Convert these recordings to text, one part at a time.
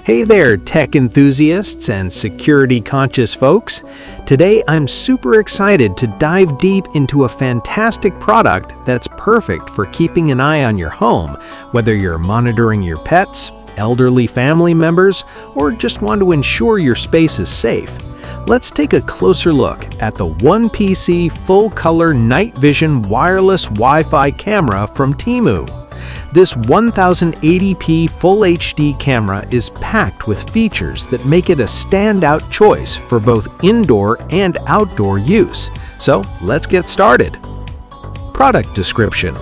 Hey there, tech enthusiasts and security-conscious folks. Today, I'm super excited to dive deep into a fantastic product that's perfect for keeping an eye on your home, whether you're monitoring your pets, elderly family members, or just want to ensure your space is safe. Let's take a closer look at the OnePC full-color night vision wireless Wi-Fi camera from Temu. This 1080p Full HD camera is packed with features that make it a standout choice for both indoor and outdoor use. So let's get started. Product description.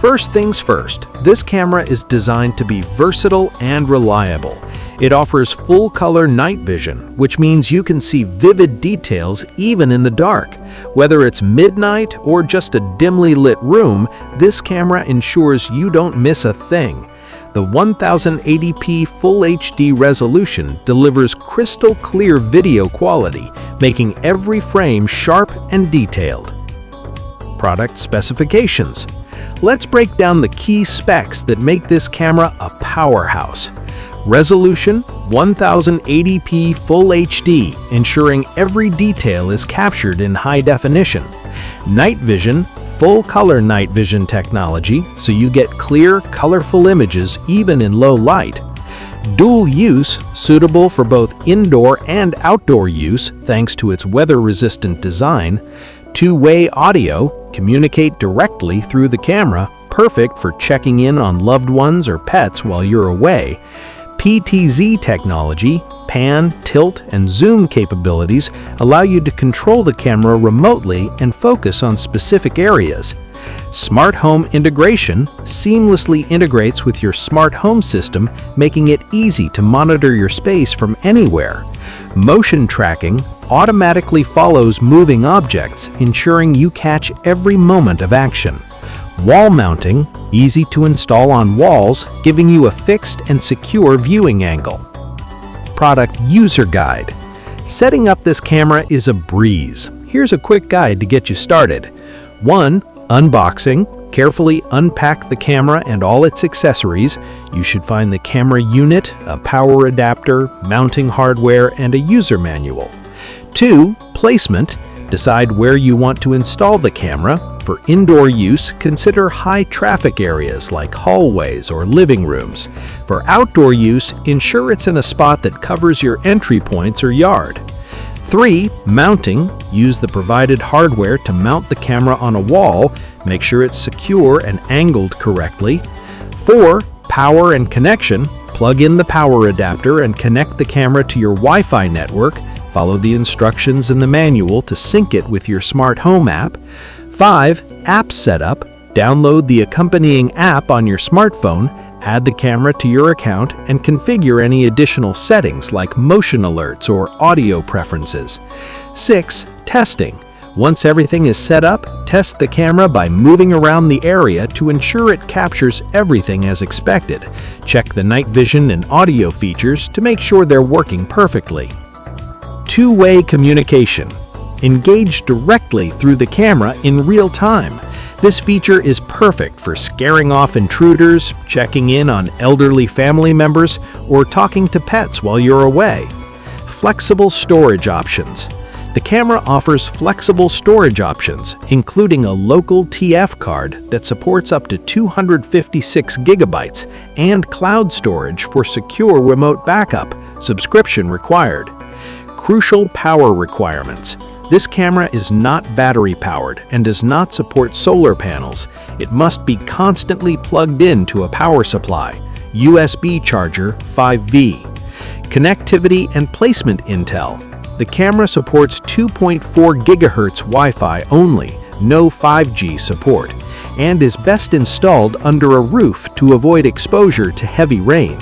First things first, this camera is designed to be versatile and reliable. It offers full-color night vision, which means you can see vivid details even in the dark. Whether it's midnight or just a dimly lit room, this camera ensures you don't miss a thing. The 1080p Full HD resolution delivers crystal clear video quality, making every frame sharp and detailed. Product specifications. Let's break down the key specs that make this camera a powerhouse. Resolution 1080p Full HD, ensuring every detail is captured in high definition. Night vision, full-color night vision technology, so you get clear, colorful images even in low light. Dual use, suitable for both indoor and outdoor use thanks to its weather-resistant design. Two-way audio, communicate directly through the camera, perfect for checking in on loved ones or pets while you're away. PTZ technology, pan, tilt, and zoom capabilities allow you to control the camera remotely and focus on specific areas. Smart home integration seamlessly integrates with your smart home system, making it easy to monitor your space from anywhere. Motion tracking automatically follows moving objects, ensuring you catch every moment of action. Wall mounting, easy to install on walls, giving you a fixed and secure viewing angle. Product user guide. Setting up this camera is a breeze. Here's a quick guide to get you started. 1. Unboxing. Carefully unpack the camera and all its accessories. You should find the camera unit, a power adapter, mounting hardware, and a user manual. 2. Placement. Decide where you want to install the camera. For indoor use, consider high traffic areas like hallways or living rooms. For outdoor use, ensure it's in a spot that covers your entry points or yard. 3. Mounting. Use the provided hardware to mount the camera on a wall. Make sure it's secure and angled correctly. 4. Power and connection. Plug in the power adapter and connect the camera to your Wi-Fi network. Follow the instructions in the manual to sync it with your smart home app. 5. App setup. Download the accompanying app on your smartphone, add the camera to your account, and configure any additional settings like motion alerts or audio preferences. 6. Testing. Once everything is set up, test the camera by moving around the area to ensure it captures everything as expected. Check the night vision and audio features to make sure they're working perfectly. Two-way communication. Engage directly through the camera in real time. This feature is perfect for scaring off intruders, checking in on elderly family members, or talking to pets while you're away. Flexible storage options. The camera offers flexible storage options, including a local TF card that supports up to 256 gigabytes and cloud storage for secure remote backup, subscription required. Crucial power requirements. This camera is not battery-powered and does not support solar panels. It must be constantly plugged into a power supply. USB charger 5V. Connectivity and placement intel. The camera supports 2.4 GHz Wi-Fi only, no 5G support, and is best installed under a roof to avoid exposure to heavy rain.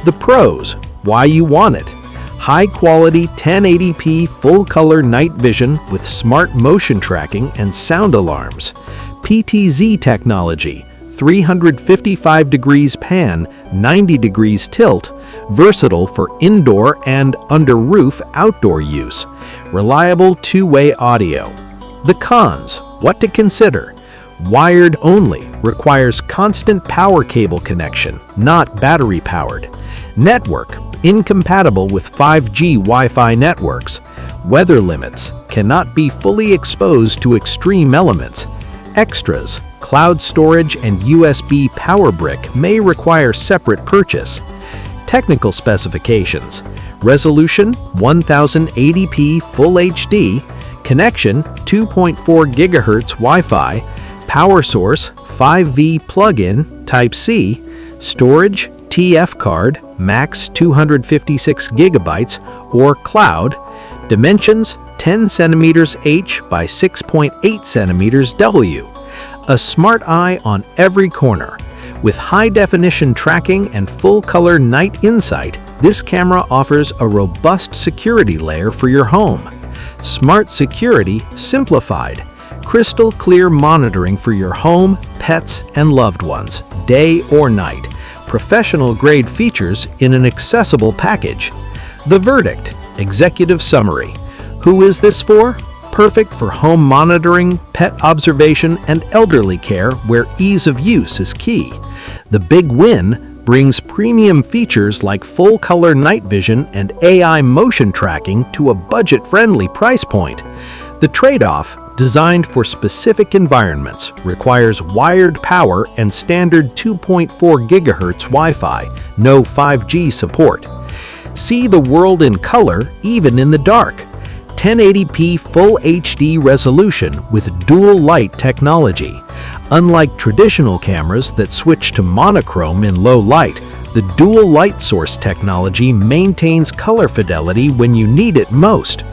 The pros. Why you want it. High-quality 1080p full-color night vision with smart motion tracking and sound alarms. PTZ technology, 355 degrees pan, 90 degrees tilt, versatile for indoor and under-roof outdoor use. Reliable two-way audio. The cons, what to consider. Wired only, requires constant power cable connection, not battery-powered. Network, Incompatible with 5G Wi-Fi networks. Weather limits. Cannot be fully exposed to extreme elements. Extras. Cloud storage and USB power brick may require separate purchase. Technical specifications. Resolution 1080p Full HD. Connection 2.4 GHz Wi-Fi. Power source 5V plug-in Type-C. Storage TF card, max 256 GB or cloud. Dimensions 10 cm H by 6.8 cm W. A smart eye on every corner. With high-definition tracking and full-color night insight, this camera offers a robust security layer for your home. Smart security simplified. Crystal clear monitoring for your home, pets, and loved ones, day or night. Professional-grade features in an accessible package. The verdict. Executive summary. Who is this for? Perfect for home monitoring, pet observation, and elderly care where ease of use is key. The big win brings premium features like full-color night vision and AI motion tracking to a budget-friendly price point. The trade-off, designed for specific environments, requires wired power and standard 2.4 GHz Wi-Fi, no 5G support. See the world in color even in the dark. 1080p Full HD resolution with dual light technology. Unlike traditional cameras that switch to monochrome in low light, the dual light source technology maintains color fidelity when you need it most.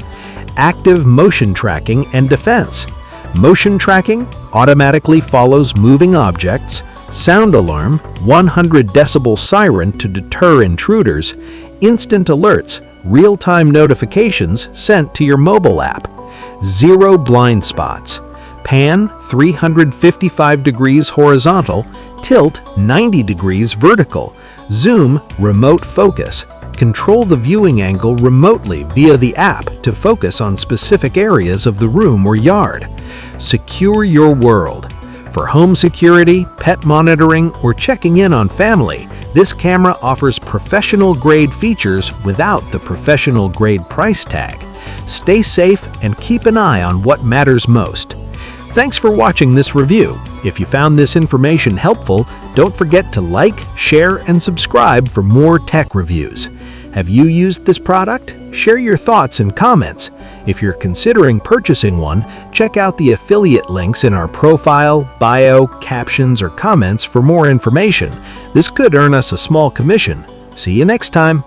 Active motion tracking and defense. Motion tracking automatically follows moving objects. Sound alarm, 100 decibel siren to deter intruders. Instant alerts, real-time notifications sent to your mobile app. Zero blind spots. Pan 355 degrees horizontal, tilt 90 degrees vertical. Zoom remote focus. Control the viewing angle remotely via the app to focus on specific areas of the room or yard. Secure your world. For home security, pet monitoring, or checking in on family, this camera offers professional-grade features without the professional-grade price tag. Stay safe and keep an eye on what matters most. Thanks for watching this review. If you found this information helpful, don't forget to like, share, and subscribe for more tech reviews. Have you used this product? Share your thoughts and comments. If you're considering purchasing one, check out the affiliate links in our profile, bio, captions, or comments for more information. This could earn us a small commission. See you next time.